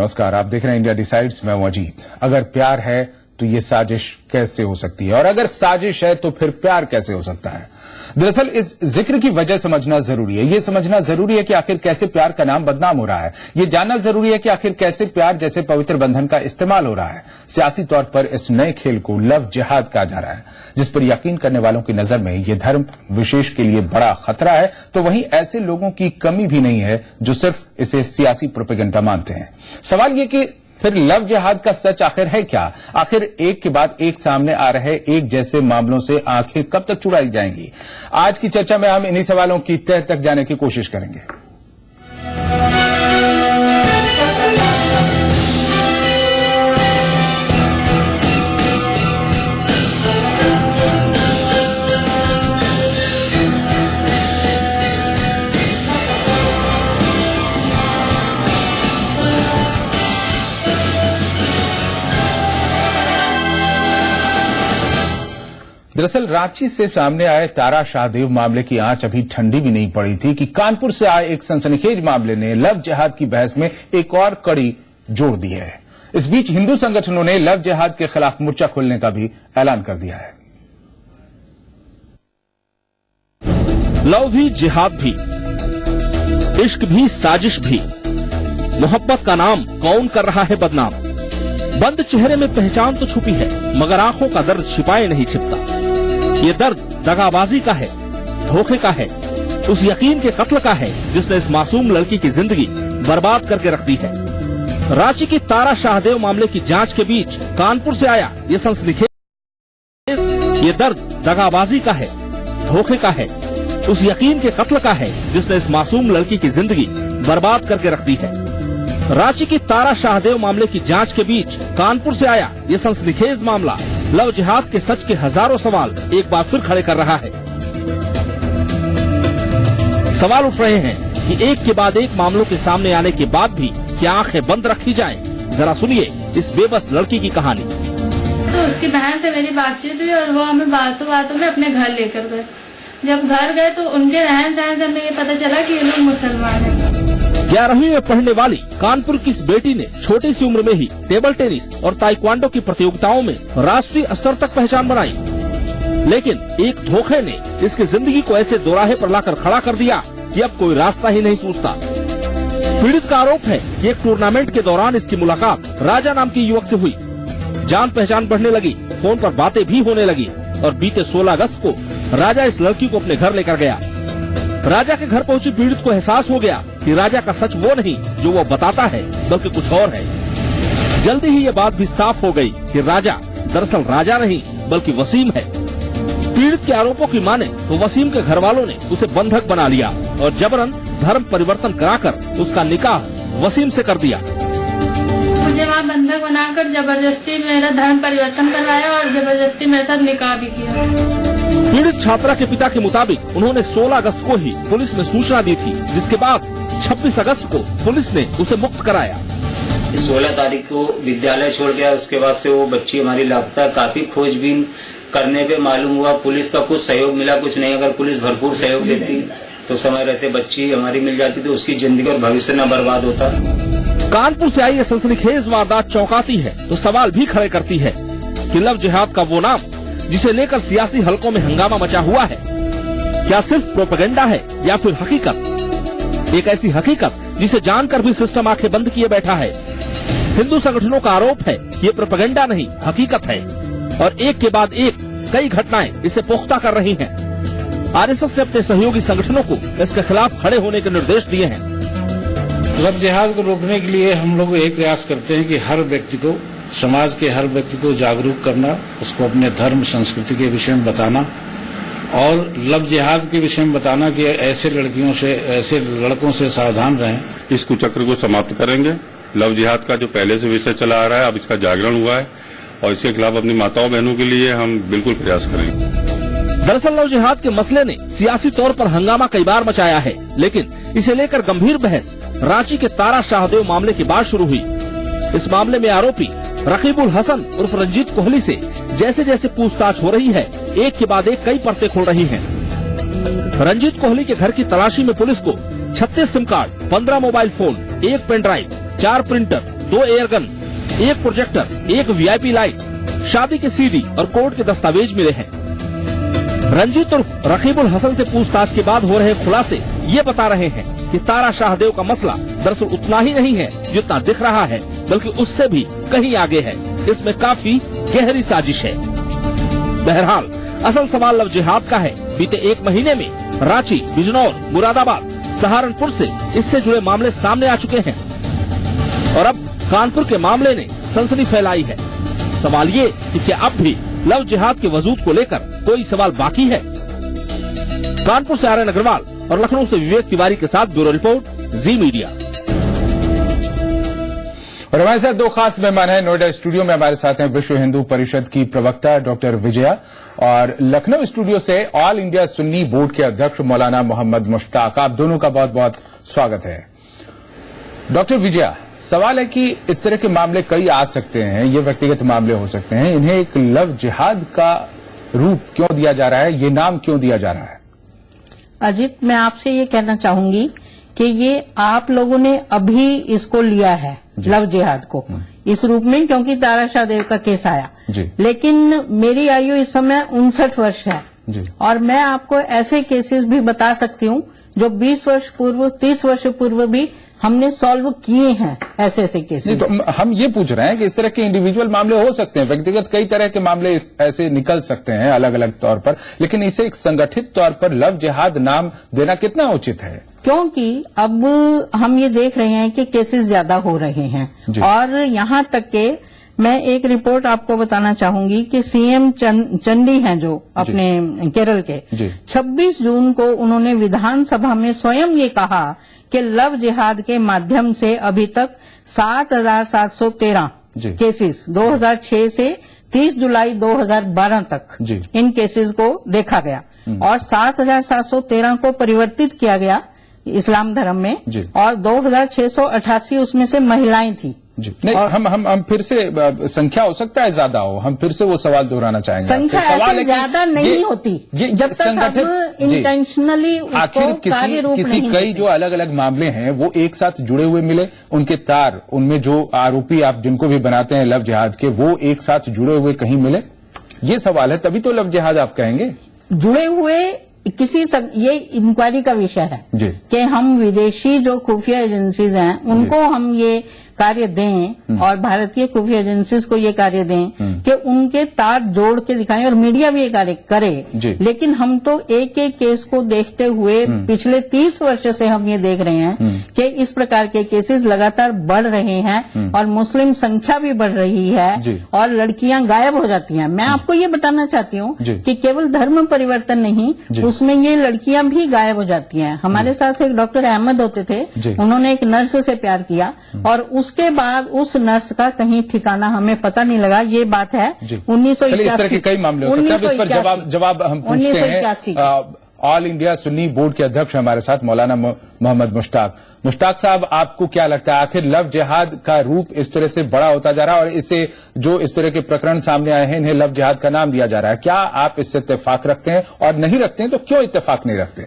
नमस्कार, आप देख रहे हैं इंडिया डिसाइड्स। मैं हूं अजीत। अगर प्यार है तो ये साजिश कैसे हो सकती है, और अगर साजिश है तो फिर प्यार कैसे हो सकता है? दरअसल इस जिक्र की वजह समझना जरूरी है। ये समझना जरूरी है कि आखिर कैसे प्यार का नाम बदनाम हो रहा है। ये जानना जरूरी है कि आखिर कैसे प्यार जैसे पवित्र बंधन का इस्तेमाल हो रहा है। सियासी तौर पर इस नए खेल को लव जिहाद कहा जा रहा है, जिस पर यकीन करने वालों की नजर में ये धर्म विशेष के लिए बड़ा खतरा है, तो वहीं ऐसे लोगों की कमी भी नहीं है जो सिर्फ इसे सियासी प्रोपेगेंडा मानते हैं। सवाल ये कि फिर लव जिहाद का सच आखिर है क्या? आखिर एक के बाद एक सामने आ रहे एक जैसे मामलों से आंखें कब तक चुराई जाएंगी? आज की चर्चा में हम इन्हीं सवालों की तह तक जाने की कोशिश करेंगे। दरअसल रांची से सामने आए तारा शाहदेव मामले की आंच अभी ठंडी भी नहीं पड़ी थी कि कानपुर से आए एक सनसनीखेज मामले ने लव जिहाद की बहस में एक और कड़ी जोड़ दी है। इस बीच हिंदू संगठनों ने लव जिहाद के खिलाफ मोर्चा खोलने का भी ऐलान कर दिया है। लव भी, जिहाद भी, इश्क भी, साजिश भी, मोहब्बत का नाम कौन कर रहा है बदनाम? बंद चेहरे में पहचान तो छुपी है, मगर आंखों का दर्द छिपाए नहीं छिपता। ये दर्द दगाबाजी का है, धोखे का है, उस यकीन के कत्ल का है जिसने इस मासूम लड़की की जिंदगी बर्बाद करके रख दी है। रांची की तारा शाहदेव मामले की जांच के बीच कानपुर से आया ये सनसनीखेज। ये दर्द दगाबाजी का है, धोखे का है, उस यकीन के कत्ल का है जिसने इस मासूम लड़की की जिंदगी बर्बाद करके रख दी है। रांची की तारा शाहदेव मामले की जांच के बीच कानपुर से आया ये सनसनीखेज मामला लव जिहाद के सच के हजारों सवाल एक बार फिर खड़े कर रहा है। सवाल उठ रहे हैं कि एक के बाद एक मामलों के सामने आने के बाद भी क्या आंखें बंद रखी जाएं? जरा सुनिए इस बेबस लड़की की कहानी। तो उसकी बहन से मेरी बातचीत हुई और वो हमें बातों बातों में अपने घर लेकर गए। जब घर गए तो उनके रहन सहन से हमें ये पता चला कि ये लोग मुसलमान हैं। 11वीं में पढ़ने वाली कानपुर की इस बेटी ने छोटी सी उम्र में ही टेबल टेनिस और ताइक्वांडो की प्रतियोगिताओं में राष्ट्रीय स्तर तक पहचान बनाई, लेकिन एक धोखे ने इसकी जिंदगी को ऐसे दोराहे पर लाकर खड़ा कर दिया कि अब कोई रास्ता ही नहीं सूझता। पीड़ित का आरोप है कि एक टूर्नामेंट के दौरान इसकी मुलाकात राजा नाम के युवक से हुई। जान पहचान बढ़ने लगी, फोन पर बातें भी होने लगी और बीते 16 अगस्त को राजा इस लड़की को अपने घर लेकर गया। राजा के घर पहुंची पीड़ित को एहसास हो गया कि राजा का सच वो नहीं जो वो बताता है, बल्कि कुछ और है। जल्दी ही ये बात भी साफ हो गई कि राजा दरअसल राजा नहीं बल्कि वसीम है। पीड़ित के आरोपों की माने तो वसीम के घर वालों ने उसे बंधक बना लिया और जबरन धर्म परिवर्तन कराकर उसका निकाह वसीम से कर दिया। मुझे वहाँ बंधक बनाकर जबरदस्ती मेरा धर्म परिवर्तन करवाया और जबरदस्ती मेरे साथ निकाह भी किया। पीड़ित छात्रा के पिता के मुताबिक उन्होंने 16 अगस्त को ही पुलिस में सूचना दी थी, जिसके बाद 26 अगस्त को पुलिस ने उसे मुक्त कराया। 16 तारीख को विद्यालय छोड़ गया। उसके बाद से वो बच्ची हमारी लापता। काफी खोजबीन करने पे मालूम हुआ पुलिस का कुछ सहयोग मिला, कुछ नहीं। अगर पुलिस भरपूर सहयोग देती तो समय रहते बच्ची हमारी मिल जाती, तो उसकी जिंदगी और भविष्य न बर्बाद होता। कानपुर से आई ये सनसनीखेज वारदात चौंकाती है तो सवाल भी खड़े करती है कि लव जिहाद का वो नाम जिसे लेकर सियासी हलकों में हंगामा मचा हुआ है, क्या सिर्फ प्रोपेगेंडा है या फिर हकीकत? एक ऐसी हकीकत जिसे जानकर भी सिस्टम आंखें बंद किए बैठा है। हिंदू संगठनों का आरोप है ये प्रोपेगेंडा नहीं हकीकत है, और एक के बाद एक कई घटनाएं इसे पुख्ता कर रही हैं। आरएसएस ने अपने सहयोगी संगठनों को इसके खिलाफ खड़े होने के निर्देश दिए हैं। लव जिहाद को रोकने के लिए हम लोग एक प्रयास करते हैं कि हर व्यक्ति को, समाज के हर व्यक्ति को जागरूक करना, उसको अपने धर्म संस्कृति के विषय में बताना और लव जिहाद के विषय में बताना कि ऐसे लड़कियों से, ऐसे लड़कों से सावधान रहें। इस कुचक्र को समाप्त करेंगे। लव जिहाद का जो पहले से विषय चला आ रहा है, अब इसका जागरण हुआ है और इसके खिलाफ अपनी माताओं बहनों के लिए हम बिल्कुल प्रयास करेंगे। दरअसल लव जिहाद के मसले ने सियासी तौर पर हंगामा कई बार मचाया है, लेकिन इसे लेकर गंभीर बहस रांची के तारा शाहदेव मामले के बाद शुरू हुई। इस मामले में आरोपी रकीबुल हसन उर्फ रंजीत कोहली से जैसे जैसे पूछताछ हो रही है, एक के बाद एक कई परतें खुल रही हैं। रंजीत कोहली के घर की तलाशी में पुलिस को 36 SIM card, 15 mobile phone, 1 pen drive, 4 printer, 2 airgun, 1 projector, 1 VIP light, शादी के सीडी और कोर्ट के दस्तावेज मिले हैं। रंजीत उर्फ रकीबुल हसन से पूछताछ के बाद हो रहे खुलासे ये बता रहे हैं कि तारा शाहदेव का मसला दरअसल उतना ही नहीं है जितना दिख रहा है, बल्कि उससे भी कहीं आगे है। इसमें काफी गहरी साजिश है। बहरहाल असल सवाल लव जिहाद का है। बीते 1 महीने में रांची, बिजनौर, मुरादाबाद, सहारनपुर से इससे जुड़े मामले सामने आ चुके हैं और अब कानपुर के मामले ने सनसनी फैलाई है। सवाल ये कि क्या अब भी लव जिहाद के वजूद को लेकर कोई सवाल बाकी है? कानपुर से आर्यन अग्रवाल और लखनऊ से विवेक तिवारी के साथ ब्यूरो रिपोर्ट, जी मीडिया। और हमारे साथ 2 खास मेहमान हैं। नोएडा स्टूडियो में हमारे साथ हैं विश्व हिंदू परिषद की प्रवक्ता डॉक्टर विजया और लखनऊ स्टूडियो से ऑल इंडिया सुन्नी बोर्ड के अध्यक्ष मौलाना मोहम्मद मुश्ताक। आप दोनों का बहुत बहुत स्वागत है। डॉक्टर विजया, सवाल है कि इस तरह के मामले कई आ सकते हैं, ये व्यक्तिगत मामले हो सकते हैं, इन्हें एक लव जिहाद का रूप क्यों दिया जा रहा है, ये नाम क्यों दिया जा रहा है? अजित, मैं आपसे ये कहना चाहूंगी कि ये आप लोगों ने अभी इसको लिया है लव जिहाद को इस रूप में, क्योंकि तारा शाहदेव का केस आया जी। लेकिन मेरी आयु इस समय 59 वर्ष है जी। और मैं आपको ऐसे केसेस भी बता सकती हूँ जो 20 वर्ष पूर्व, 30 वर्ष पूर्व भी हमने सॉल्व किए हैं ऐसे केसेस। तो हम ये पूछ रहे हैं कि इस तरह के इंडिविजुअल मामले हो सकते हैं, व्यक्तिगत कई तरह के मामले ऐसे निकल सकते हैं अलग अलग तौर पर, लेकिन इसे एक संगठित तौर पर लव जिहाद नाम देना कितना उचित है? क्योंकि अब हम ये देख रहे हैं कि केसेस ज्यादा हो रहे हैं और यहाँ तक के मैं एक रिपोर्ट आपको बताना चाहूंगी कि सीएम चंडी हैं जो अपने केरल के, 26 जून को उन्होंने विधानसभा में स्वयं ये कहा कि लव जिहाद के माध्यम से अभी तक 7,713 केसेस 2006 से 30 जुलाई 2012 तक इन केसेस को देखा गया और 7,713 को परिवर्तित किया गया इस्लाम धर्म में और 2,688 उसमें से महिलाएं थी। नहीं, हम फिर से संख्या हो सकता है ज्यादा हो, हम फिर से वो सवाल दोहराना चाहेंगे। संख्या ऐसे ज्यादा नहीं होती जब तक हम इंटेंशनली आखिर किसी कई जो अलग अलग मामले हैं वो एक साथ जुड़े हुए मिले, उनके तार, उनमें जो आरोपी आप जिनको भी बनाते हैं लव जिहाद के, वो एक साथ जुड़े हुए कहीं मिले, ये सवाल है। तभी तो लव जिहाद आप कहेंगे। जुड़े हुए ये इंक्वायरी का विषय है कि हम विदेशी जो खुफिया एजेंसीज हैं उनको हम ये कार्य दें और भारतीय खुफिया एजेंसीज को ये कार्य दें कि उनके तार जोड़ के दिखाएं और मीडिया भी ये कार्य करे। लेकिन हम तो एक एक केस को देखते हुए पिछले 30 वर्ष से हम ये देख रहे हैं कि इस प्रकार के केसेस लगातार बढ़ रहे हैं और मुस्लिम संख्या भी बढ़ रही है और लड़कियां गायब हो जाती हैं। मैं आपको ये बताना चाहती हूँ कि केवल धर्म परिवर्तन नहीं, उसमें ये लड़कियां भी गायब हो जाती हैं। हमारे साथ एक डॉक्टर अहमद होते थे, उन्होंने एक नर्स से प्यार किया और उसके बाद उस नर्स का कहीं ठिकाना हमें पता नहीं लगा। ये बात है 1981। इस तरह के कई मामले हो सकते हैं, इस पर जवाब हम पूछते हैं। ऑल इंडिया सुन्नी बोर्ड के अध्यक्ष हमारे साथ मौलाना मोहम्मद मुश्ताक। मुश्ताक साहब, आपको क्या लगता है आखिर लव जिहाद का रूप इस तरह से बड़ा होता जा रहा है और इसे जो इस तरह के प्रकरण सामने आए हैं इन्हें लव जिहाद का नाम दिया जा रहा है, क्या आप इससे इत्तेफाक रखते हैं और नहीं रखते हैं तो क्यों इत्तेफाक नहीं रखते?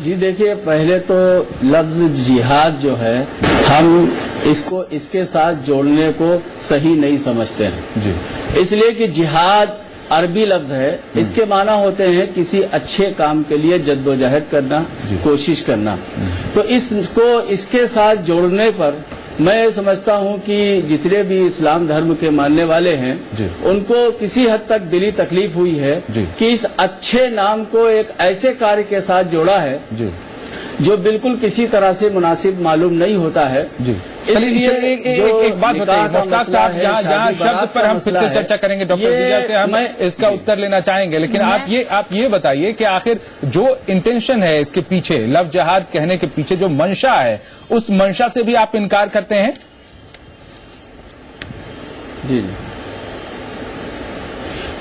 जी देखिए, पहले तो लफ्ज जिहाद जो है हम इसको इसके साथ जोड़ने को सही नहीं समझते हैं जी। इसलिए कि जिहाद अरबी लफ्ज है, इसके माना होते हैं किसी अच्छे काम के लिए जद्दोजहद करना, कोशिश करना। तो इसको इसके साथ जोड़ने पर मैं समझता हूं कि जितने भी इस्लाम धर्म के मानने वाले हैं उनको किसी हद तक दिली तकलीफ हुई है कि इस अच्छे नाम को एक ऐसे कार्य के साथ जोड़ा है जो बिल्कुल किसी तरह से मुनासिब मालूम नहीं होता है। इसलिए एक बात बताइए मुश्ताक साहब, यहाँ शब्द पर हम फिर से चर्चा करेंगे, डॉक्टर विजय से हम इसका उत्तर लेना चाहेंगे, लेकिन आप ये बताइए कि आखिर जो इंटेंशन है इसके पीछे, लव जिहाद कहने के पीछे जो मंशा है, उस मंशा से भी आप इनकार करते हैं? जी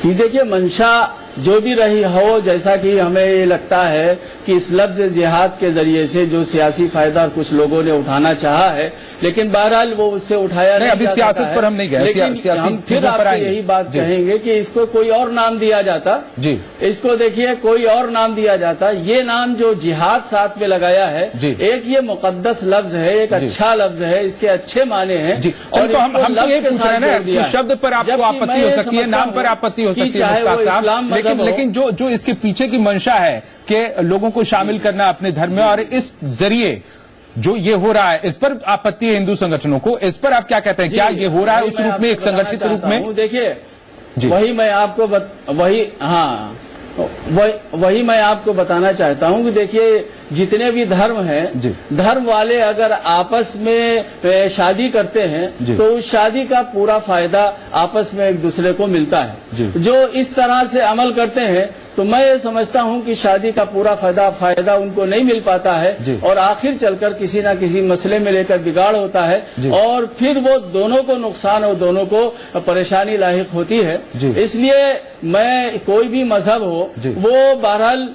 देखिए, मंशा जो भी रही हो, जैसा कि हमें ये लगता है कि इस लफ्ज जिहाद के जरिए से जो सियासी फायदा कुछ लोगों ने उठाना चाहा है, लेकिन बहरहाल वो उससे उठाया नहीं अभी जा सियासत सका है। पर हम नहीं गए, लेकिन हम फिर आपसे यही बात कहेंगे कि इसको कोई और नाम दिया जाता जी, इसको देखिए कोई और नाम दिया जाता। ये नाम जो जिहाद साथ में लगाया है, एक ये मुकद्दस लफ्ज है, एक अच्छा लफ्ज है, इसके अच्छे माने हैं। और तो हम तो ये पूछ रहे हैं ना, शब्द पर आपको आपत्ति हो सकती है, नाम पर आपत्ति हो सकती है मुश्ताक साहब, लेकिन जो इसके पीछे की मंशा है कि लोगों को शामिल करना अपने धर्म में, और इस जरिए जो ये हो रहा है, इस पर आपत्ति है हिंदू संगठनों को, इस पर आप क्या कहते हैं? क्या ये हो रहा है उस रूप में, एक संगठित रूप में? देखिए, वही मैं आपको वही मैं आपको बताना चाहता हूं कि देखिए, जितने भी धर्म हैं, धर्म वाले अगर आपस में शादी करते हैं तो उस शादी का पूरा फायदा आपस में एक दूसरे को मिलता है। जो इस तरह से अमल करते हैं तो मैं ये समझता हूं कि शादी का पूरा फायदा उनको नहीं मिल पाता है, और आखिर चलकर किसी न किसी मसले में लेकर बिगाड़ होता है, और फिर वो दोनों को नुकसान और दोनों को परेशानी लाहिक होती है। इसलिए मैं कोई भी मजहब हो वो बहरहाल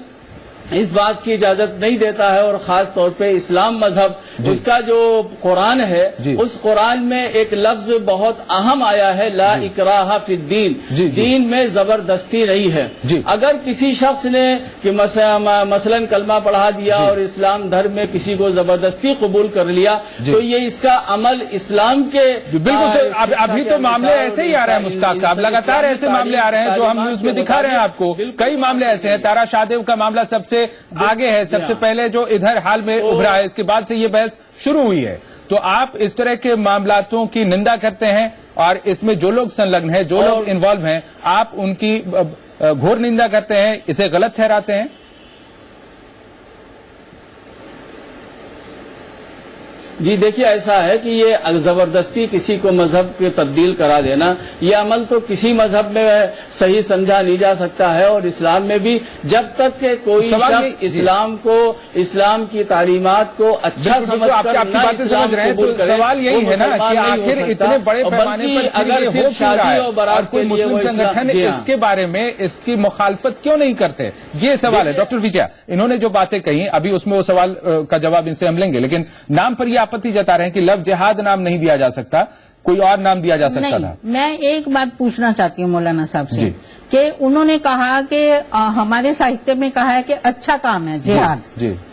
इस बात की इजाजत नहीं देता है, और खास तौर पे इस्लाम मजहब, उसका जो कुरान है, उस कुरान में एक लफ्ज बहुत अहम आया है, ला इकराहा फिद्दीन, दीन में जबरदस्ती नहीं है। अगर किसी शख्स ने कि मसलन कलमा पढ़ा दिया और इस्लाम धर्म में किसी को जबरदस्ती कबूल कर लिया, तो ये इसका अमल इस्लाम के बिल्कुल। अभी तो मामले ऐसे ही आ रहे हैं मुश्ताक साहब, लगातार ऐसे मामले आ रहे हैं जो हम न्यूज में दिखा रहे हैं आपको। कई मामले ऐसे हैं, तारा शाहदेव का मामला सबसे आगे है, सबसे पहले जो इधर हाल में उभरा है, इसके बाद से ये बहस शुरू हुई है। तो आप इस तरह के मामलातों की निंदा करते हैं, और इसमें जो लोग संलग्न हैं, जो लोग इन्वॉल्व हैं, आप उनकी घोर निंदा करते हैं, इसे गलत ठहराते हैं? जी देखिए, ऐसा है कि ये जबरदस्ती किसी को मजहब के तब्दील करा देना, ये अमल तो किसी मजहब में सही समझा नहीं जा सकता है, और इस्लाम में भी जब तक के कोई शख्स इस्लाम की तालीमात को अच्छा समझकर आपकी बातें समझ रहे हैं, तो सवाल यही है ना कि आखिर इतने बड़े पैमाने पर अगर सिर्फ शादी और बारात कोई मुस्लिम संगठन इसके बारे में इसकी मुखालफत क्यों नहीं करते, ये सवाल है। डॉक्टर विजय, इन्होंने जो बातें कही अभी, उसमें वो सवाल का जवाब इनसे हम लेंगे, लेकिन नाम पर ये आपत्ति जता रहे हैं कि लफ्ज जिहाद नाम नहीं दिया जा सकता, कोई और नाम दिया जा सकता था। मैं एक बात पूछना चाहती हूँ मौलाना साहब से कि उन्होंने कहा कि हमारे साहित्य में कहा है कि अच्छा काम है जिहाद,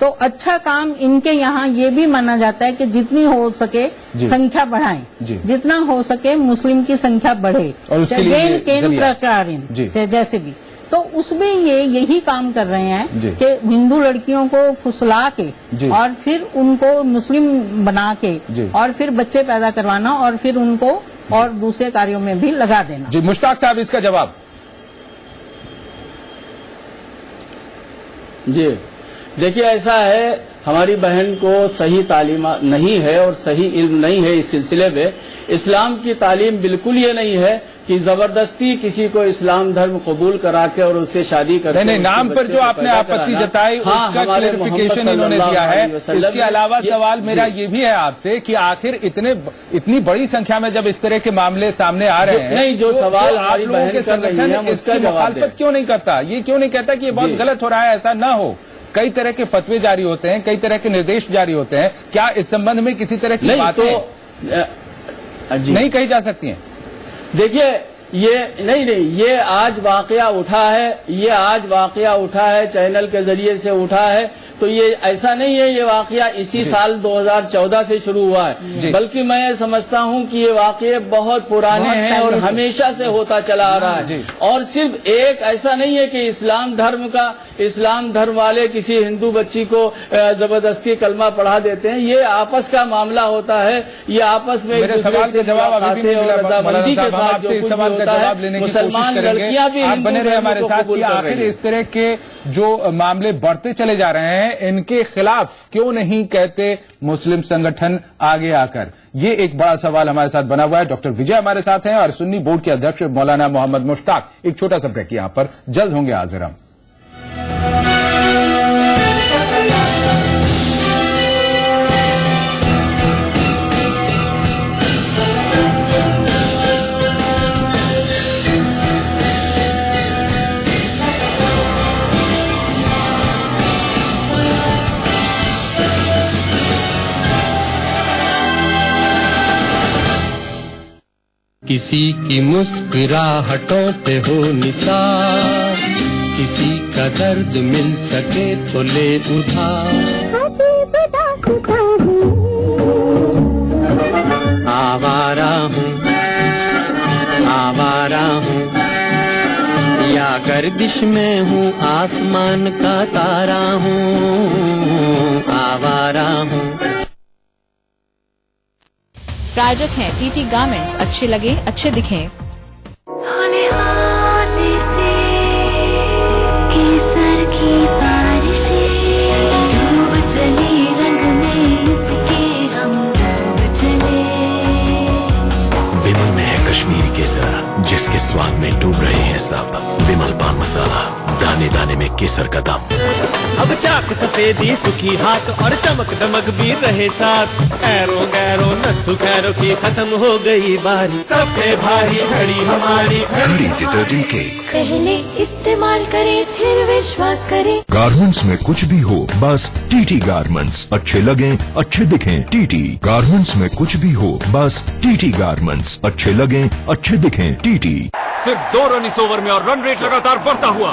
तो अच्छा काम इनके यहाँ ये भी माना जाता है कि जितनी हो सके संख्या बढ़ाएं, जितना हो सके मुस्लिम की संख्या बढ़े, और उसके लिए केंद्र जैसे भी, तो उसमें ये यही काम कर रहे हैं कि हिंदू लड़कियों को फुसला के और फिर उनको मुस्लिम बना के और फिर बच्चे पैदा करवाना और फिर उनको और दूसरे कार्यों में भी लगा देना। जी मुश्ताक साहब, इसका जवाब। जी देखिए, ऐसा है, हमारी बहन को सही तालीम नहीं है और सही इल्म नहीं है इस सिलसिले में। इस्लाम की तालीम बिल्कुल ये नहीं है कि जबरदस्ती किसी को इस्लाम धर्म कबूल करा के और उससे शादी करके नहीं, नाम पर जो आपने आपत्ति जताई उसका क्लेरिफिकेशन इन्होंने दिया है। इसके अलावा सवाल मेरा ये भी है आपसे कि आखिर इतनी बड़ी संख्या में जब इस तरह के मामले सामने आ रहे हैं, नहीं जो सवाल आप लोगों के संगठन इसकी मुखालफत क्यों नहीं करता? ये क्यों नहीं कहता कि ये बहुत गलत हो रहा है, ऐसा ना हो? कई तरह के फतवे जारी होते हैं, कई तरह के निर्देश जारी होते हैं, क्या इस संबंध में किसी तरह की बातें नहीं कही जा सकती हैं? देखिए, ये आज वाकया उठा है, चैनल के जरिए से उठा है, तो ये ऐसा नहीं है ये वाकया इसी साल 2014 से शुरू हुआ है, बल्कि मैं ये समझता हूँ कि ये वाकये बहुत पुराने हैं और हमेशा से होता चला आ रहा है। और सिर्फ एक ऐसा नहीं है कि इस्लाम धर्म वाले किसी हिंदू बच्ची को जबरदस्ती कलमा पढ़ा देते हैं, ये आपस का मामला होता है, ये आपस में मेरे सवाल का जवाब अभी भी नहीं मिला। रजामंदी के साथ जो कुछ सवाल का जवाब लेने की कोशिश करेंगे। आप बने रहे हमारे साथ कि आखिर इस तरह के जो मामले बढ़ते चले जा रहे हैं, इनके खिलाफ क्यों नहीं कहते मुस्लिम संगठन आगे आकर? ये एक बड़ा सवाल हमारे साथ बना हुआ है। डॉक्टर विजय हमारे साथ हैं और सुन्नी बोर्ड के अध्यक्ष मौलाना मोहम्मद मुश्ताक। एक छोटा सा ब्रेक यहां पर, जल्द होंगे हाजिर हम। किसी की मुस्कुराहटों पे हो निसार, किसी का दर्द मिल सके तो ले उधार। आवारा हूँ, आवारा हूँ, या गर्दिश में हूँ, आसमान का तारा हूँ, आवारा हूँ। प्रायोजक हैं टीटी गारमेंट्स, अच्छे लगे अच्छे दिखें। हौले हौले से केसर की बारिशें डूब चली रंग में इसके हम डूब चले। विमल में है कश्मीरी केसर, जिसके स्वाद में डूब रहे हैं सब। विमल पान मसाला, दाने दाने में केसर का दम। अब चाक सफेदी सुखी हाथ और चमक दमक भी रहे साथ। ऐरो गैरो नट्टू खैरो की खत्म हो गई बारी, सब पे भारी घड़ी हमारी घड़ी डिटर्जेंट केक। पहले इस्तेमाल करें फिर विश्वास करें। गारमेंट्स में कुछ भी हो, बस टीटी गारमेंट्स। अच्छे लगें अच्छे दिखें, टीटी गारमेंट्स में कुछ भी हो, बस टीटी गारमेंट्स। अच्छे लगें अच्छे दिखें, टीटी। सिर्फ 2 रन इस ओवर में और रन रेट लगातार बढ़ता हुआ,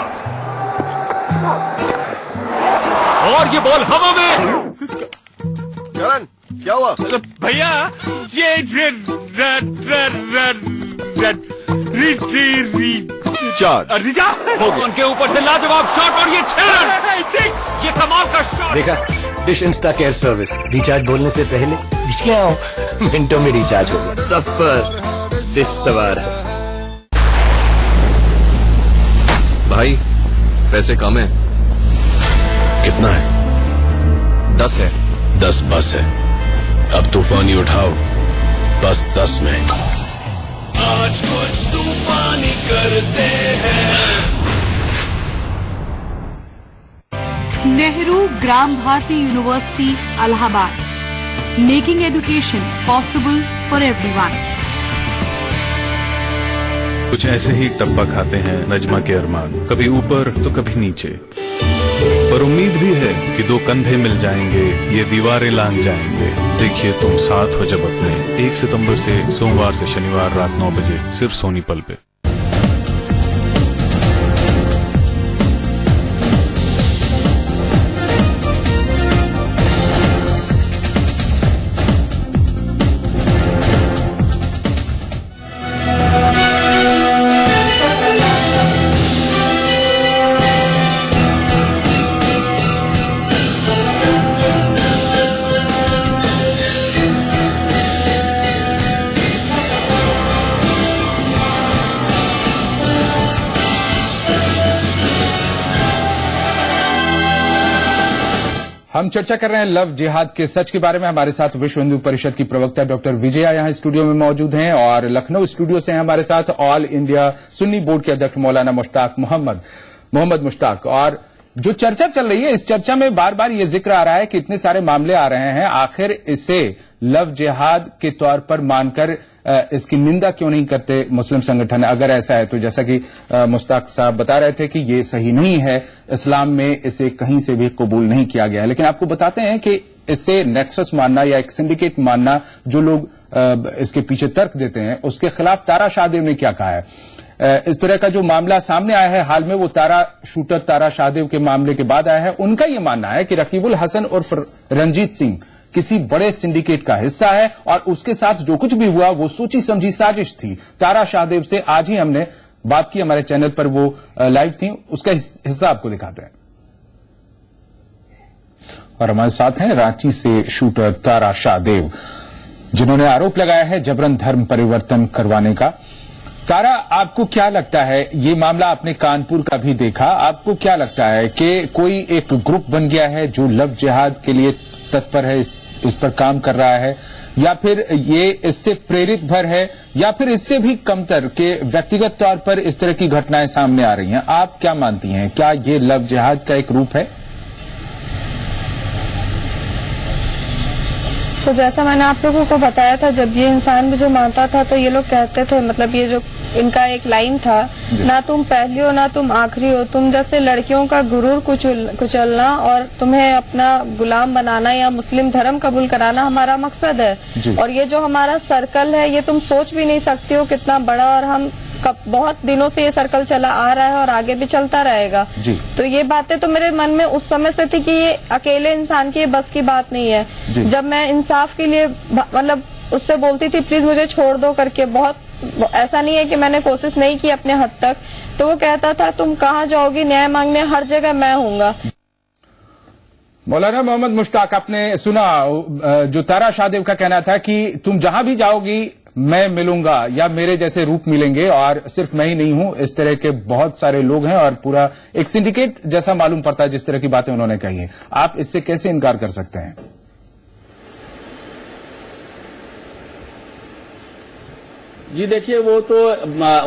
और ये बॉल हवा में। करण, क्या हुआ भैया? ये उनके ऊपर से लाजवाब शॉट और ये 6 रन, 6। ये कमाल का शॉट। देखा, dish Insta care service. Recharge बोलने से पहले डिश क्या हो, मिनटों में रिचार्ज हो गया। सब पर डिश सवार है। भाई पैसे कम है। कितना है? 10 है। 10 बस है। अब तूफानी उठाओ, बस 10 में। आज कुछ तूफानी करते हैं। Nehru Gram Bharati University Allahabad, making education possible for everyone. कुछ ऐसे ही टप्पा खाते हैं नजमा के अरमान, कभी ऊपर तो कभी नीचे, पर उम्मीद भी है कि 2 कंधे मिल जाएंगे, ये दीवारें लांग जाएंगे। देखिए तुम साथ हो जब अपने, 1 सितंबर से सोमवार से शनिवार रात 9 बजे सिर्फ सोनी पल पे। हम चर्चा कर रहे हैं लव जिहाद के सच के बारे में। हमारे साथ विश्व हिंदू परिषद की प्रवक्ता डॉक्टर विजया यहां स्टूडियो में मौजूद हैं, और लखनऊ स्टूडियो से हैं हमारे साथ ऑल इंडिया सुन्नी बोर्ड के अध्यक्ष मौलाना मुश्ताक मोहम्मद मुश्ताक। और जो चर्चा चल रही है, इस चर्चा में बार बार ये जिक्र आ रहा है कि इतने सारे मामले आ रहे हैं, आखिर इसे लव जिहाद के तौर पर मानकर इसकी निंदा क्यों नहीं करते मुस्लिम संगठन? अगर ऐसा है तो जैसा कि मुश्ताक साहब बता रहे थे कि ये सही नहीं है, इस्लाम में इसे कहीं से भी कबूल नहीं किया गया है। लेकिन आपको बताते हैं कि इससे नेक्सस मानना या एक सिंडिकेट मानना, जो लोग इसके पीछे तर्क देते हैं, उसके खिलाफ तारा शाहदेव ने क्या कहा है। इस तरह का जो मामला सामने आया है हाल में, वो शूटर तारा शाहदेव के मामले के बाद आया है। उनका ये मानना है कि रकीबुल हसन उर्फ रंजीत सिंह किसी बड़े सिंडिकेट का हिस्सा है, और उसके साथ जो कुछ भी हुआ वो सोची समझी साजिश थी। तारा शाहदेव से आज ही हमने बात की, हमारे चैनल पर वो लाइव थी, उसका हिस्सा आपको दिखाते हैं। और हमारे साथ हैं रांची से शूटर तारा शाहदेव, जिन्होंने आरोप लगाया है जबरन धर्म परिवर्तन करवाने का। तारा, आपको क्या लगता है, ये मामला आपने कानपुर का भी देखा, आपको क्या लगता है कि कोई एक ग्रुप बन गया है जो लव जिहाद के लिए तत्पर है, इस पर काम कर रहा है, या फिर ये इससे प्रेरित भर है, या फिर इससे भी कमतर के व्यक्तिगत तौर पर इस तरह की घटनाएं सामने आ रही हैं? आप क्या मानती हैं, क्या ये लव जिहाद का एक रूप है? तो जैसा मैंने आप लोगों को बताया था, जब ये इंसान मुझे मारता था तो ये लोग कहते थे, मतलब ये जो इनका एक लाइन था, ना तुम पहली हो ना तुम आखिरी हो, तुम जैसे लड़कियों का गुरूर कुचलना और तुम्हें अपना गुलाम बनाना या मुस्लिम धर्म कबूल कराना हमारा मकसद है। और ये जो हमारा सर्कल है, ये तुम सोच भी नहीं सकती हो कितना बड़ा, और हम बहुत दिनों से ये सर्कल चला आ रहा है और आगे भी चलता रहेगा। तो ये बातें तो मेरे मन में उस समय से थी कि ये अकेले इंसान की बस की बात नहीं है। जब मैं इंसाफ के लिए मतलब उससे बोलती थी प्लीज मुझे छोड़ दो करके, बहुत ऐसा नहीं है कि मैंने कोशिश नहीं की अपने हद तक, तो वो कहता था तुम कहाँ जाओगी न्याय मांगने, हर जगह मैं हूँगा। मौलाना मोहम्मद मुश्ताक, आपने सुना जो तारा शाहदेव का कहना था कि तुम जहां भी जाओगी मैं मिलूंगा या मेरे जैसे रूप मिलेंगे, और सिर्फ मैं ही नहीं हूं, इस तरह के बहुत सारे लोग हैं और पूरा एक सिंडिकेट जैसा मालूम पड़ता है जिस तरह की बातें उन्होंने कही है। आप इससे कैसे इनकार कर सकते हैं? जी देखिए, वो तो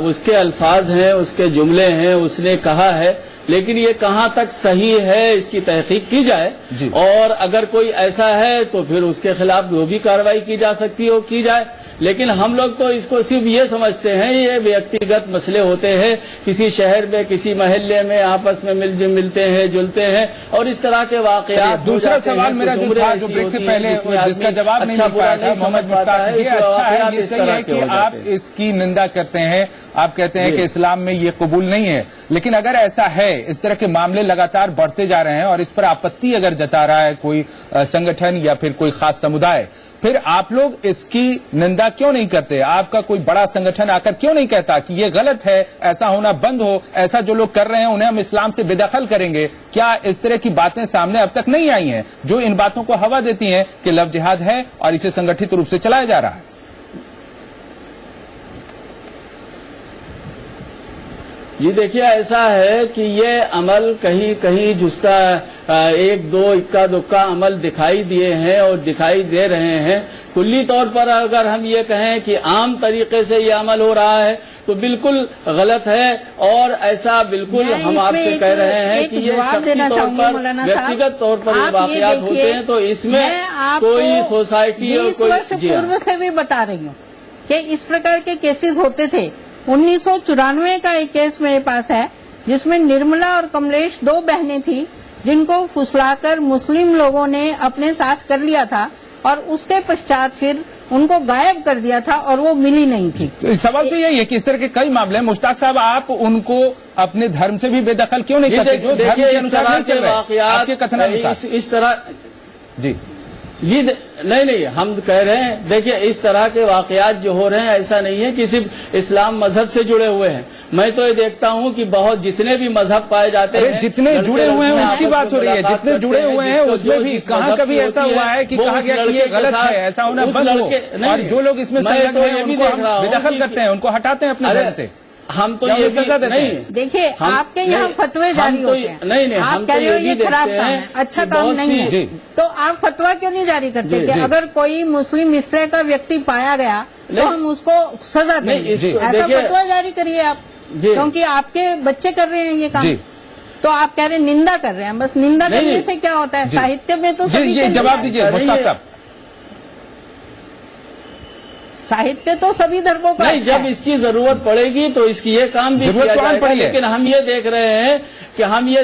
उसके अल्फाज हैं, उसके जुमले हैं, उसने कहा है, लेकिन ये कहाँ तक सही है इसकी तहकीक की जाए, और अगर कोई ऐसा है तो फिर उसके खिलाफ जो भी कार्रवाई की जा सकती हो की जाए। लेकिन हम लोग तो इसको सिर्फ ये समझते हैं ये व्यक्तिगत मसले होते हैं, किसी शहर में किसी महल्ले में आपस में मिलते हैं जुलते हैं, और इस तरह के वाकयात। दूसरा सवाल मेरा जो था, जो ब्रेक से पहले जिसका जवाब नहीं मिल पाया था मोहम्मद मुश्ताक, ये अच्छा है, ये सही है कि आप इसकी निंदा करते हैं, आप कहते हैं कि इस्लाम में ये कबूल नहीं है, लेकिन अगर ऐसा है, इस तरह के मामले लगातार बढ़ते जा रहे हैं और इस पर आपत्ति अगर जता रहा है कोई संगठन या फिर कोई खास समुदाय, फिर आप लोग इसकी निंदा क्यों नहीं करते? आपका कोई बड़ा संगठन आकर क्यों नहीं कहता कि ये गलत है, ऐसा होना बंद हो, ऐसा जो लोग कर रहे हैं उन्हें हम इस्लाम से बेदखल करेंगे? क्या इस तरह की बातें सामने अब तक नहीं आई हैं जो इन बातों को हवा देती हैं कि लव जिहाद है और इसे संगठित रूप से चलाया जा रहा है? जी देखिए, ऐसा है कि ये अमल कहीं कहीं जुस्ता एक दो इक्का दुक्का अमल दिखाई दिए हैं और दिखाई दे रहे हैं। कुल्ली तौर पर अगर हम ये कहें कि आम तरीके से ये अमल हो रहा है तो बिल्कुल गलत है, और ऐसा बिल्कुल हम आपसे कह रहे हैं कि ये शख्सी तौर पर व्यक्तिगत तौर पर ये वाकयात होते हैं, तो इसमें कोई सोसाइटी और कोई पूर्व से भी बता रही हूँ कि इस प्रकार के केसेस होते थे। 1994 का एक केस मेरे पास है जिसमें निर्मला और कमलेश दो बहनें थी जिनको फुसलाकर मुस्लिम लोगों ने अपने साथ कर लिया था, और उसके पश्चात फिर उनको गायब कर दिया था और वो मिली नहीं थी। तो सवाल तो यही है कि इस तरह के कई मामले हैं। मुश्ताक साहब, आप उनको अपने धर्म से भी बेदखल क्यों नहीं करते? जो धर्म के अनुसार नहीं चल रहे आपके कथनानुसार इस तरह जी नहीं, हम कह रहे हैं देखिए इस तरह के वाकयात जो हो रहे हैं ऐसा नहीं है कि सिर्फ इस्लाम मजहब से जुड़े हुए हैं। मैं तो ये देखता हूँ कि बहुत जितने भी मजहब पाए जाते हैं, जितने जुड़े हुए हैं उसकी बात हो रही है, जितने जुड़े हुए हैं उसमें भी कहाँ कभी ऐसा हुआ है कि कहा गया कि ये गलत है, ऐसा होना बंद हो, और जो लोग इसमें संलग्न हैं उनको हम बेदखल करते हैं, उनको हटाते हैं अपने धर्म से। हम तो ये सजा देते हैं। देखिए, आपके यहाँ फतवे जारी होते हैं, नहीं, आप कह रहे हो ये खराब काम है, अच्छा काम नहीं है, तो आप फतवा क्यों नहीं जारी करते कि अगर कोई मुस्लिम इस तरह का व्यक्ति पाया गया तो हम उसको सजा दें? ऐसा फतवा जारी करिए आप, क्योंकि आपके बच्चे कर रहे हैं ये काम, तो आप कह रहे हैं निंदा कर रहे हैं। बस निंदा करने से क्या होता है? साहित्य में तो ये जवाब दीजिए मुश्ताक साहब। साहित्य तो सभी धर्मों का नहीं, जब इसकी जरूरत पड़ेगी तो इसकी ये काम भी किया जाएगा, लेकिन हम ये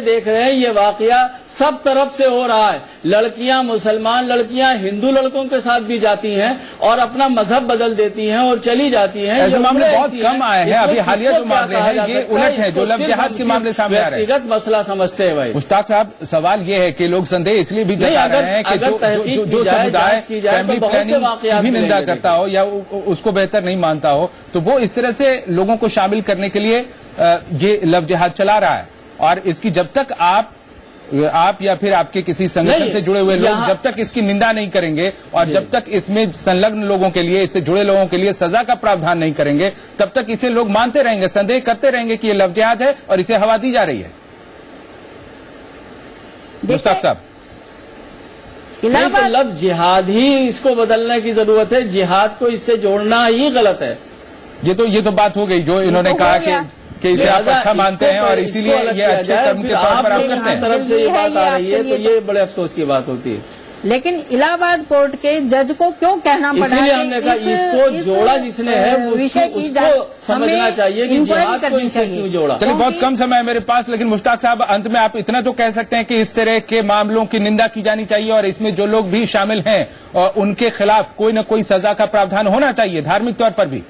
देख रहे हैं ये वाकया सब तरफ से हो रहा है। लड़कियां, मुसलमान लड़कियां हिंदू लड़कों के साथ भी जाती हैं और अपना मजहब बदल देती हैं और चली जाती हैं। ऐसे मामले बहुत कम आए हैं, अभी हालिया जो मामले हैं ये उलट है, जो लव जिहाद के मामले सामने आ रहे हैं। व्यक्तिगत मसला समझते हैं भाई। मुश्ताक साहब, सवाल ये है कि लोग संदेह इसलिए भी जता रहे हैं कि जो समुदाय फैमिली प्लानिंग की निंदा करता हो या उसको बेहतर नहीं मानता हो, तो वो इस तरह से लोगों को शामिल करने के लिए ये लव जिहाद चला रहा है। और इसकी जब तक आप या फिर आपके किसी संगठन से जुड़े हुए लोग जब तक इसकी निंदा नहीं करेंगे और जब तक इसमें संलग्न लोगों के लिए, इससे जुड़े लोगों के लिए सजा का प्रावधान नहीं करेंगे, तब तक इसे लोग मानते रहेंगे, संदेह करते रहेंगे कि ये लव जिहाद है और इसे हवा दी जा रही है। मुश्ताक साहब, तो लफ्ज जिहाद ही इसको बदलने की जरूरत है, जिहाद को इससे जोड़ना ही गलत है। ये तो बात हो गई जो इन्होंने कहा कि इसे आप अच्छा मानते हैं और इसीलिए ये अच्छे कर्म के तौर पर आप करते हैं। तरफ से ये बात आ रही है तो ये बड़े अफसोस की बात होती है। लेकिन इलाहाबाद कोर्ट के जज को क्यों कहना पड़ा? इसीलिए हमने कहा इसको जोड़ा जिसने है विषय की उसको समझना चाहिए कि जिहाद को इससे क्यों जोड़ा। चलिए, बहुत कम समय है मेरे पास, लेकिन मुश्ताक साहब, अंत में आप इतना तो कह सकते हैं कि इस तरह के मामलों की निंदा की जानी चाहिए और इसमें जो लोग भी शामिल हैं और उनके खिलाफ कोई न कोई सजा का प्रावधान होना चाहिए, धार्मिक तौर पर भी।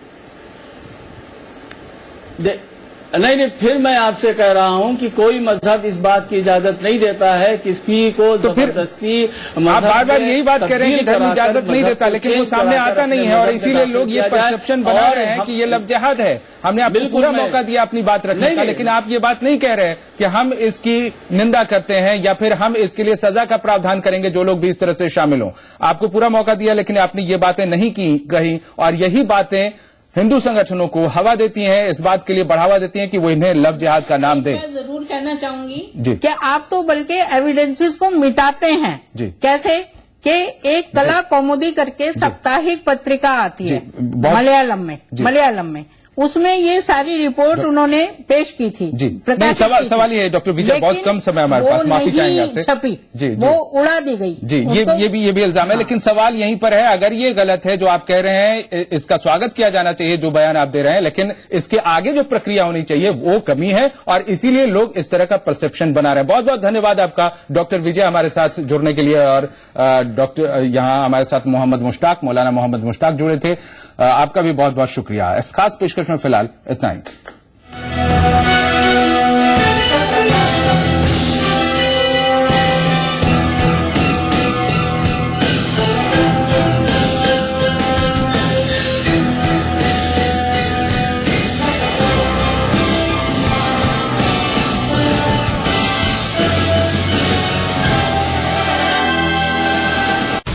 नहीं, फिर मैं आपसे कह रहा हूं कि कोई मजहब इस बात की इजाजत नहीं देता है किसी को जबरदस्ती। आप बार बार यही बात कह रहे हैं कि धर्म इजाजत नहीं देता, लेकिन वो सामने आता नहीं है और इसीलिए लोग ये परसेप्शन बना रहे हैं कि ये लव जिहाद है। हमने आपको पूरा मौका दिया अपनी बात रखने का, लेकिन आप ये बात नहीं कह रहे कि हम इसकी निंदा करते हैं या फिर हम इसके लिए सजा का प्रावधान करेंगे जो लोग भी इस तरह से शामिल हों। आपको पूरा मौका दिया, लेकिन आपने ये बातें नहीं कही और यही बातें हिंदू संगठनों को हवा देती हैं, इस बात के लिए बढ़ावा देती हैं कि वो इन्हें लव जिहाद का नाम दें। मैं जरूर कहना चाहूंगी कि आप तो बल्कि एविडेंसेस को मिटाते हैं। कैसे कि एक कला कौमुदी करके साप्ताहिक पत्रिका आती है मलयालम में, उसमें ये सारी रिपोर्ट उन्होंने पेश की थी। नहीं, सवाल ये है डॉक्टर विजय, बहुत कम समय हमारे पास, माफी चाहेंगे आपसे। छपी वो उड़ा दी गई। जी, ये भी इल्जाम है, लेकिन सवाल यहीं पर है, अगर ये गलत है जो आप कह रहे हैं, इसका स्वागत किया जाना चाहिए जो बयान आप दे रहे हैं, लेकिन इसके आगे जो प्रक्रिया होनी चाहिए वो कमी है और इसीलिए लोग इस तरह का परसेप्शन बना रहे हैं। बहुत बहुत धन्यवाद आपका डॉक्टर विजय हमारे साथ जुड़ने के लिए, और डॉक्टर यहाँ हमारे साथ मौलाना मोहम्मद मुश्ताक जुड़े थे। आपका भी बहुत बहुत शुक्रिया। इस खास पेशकश में फिलहाल इतना ही।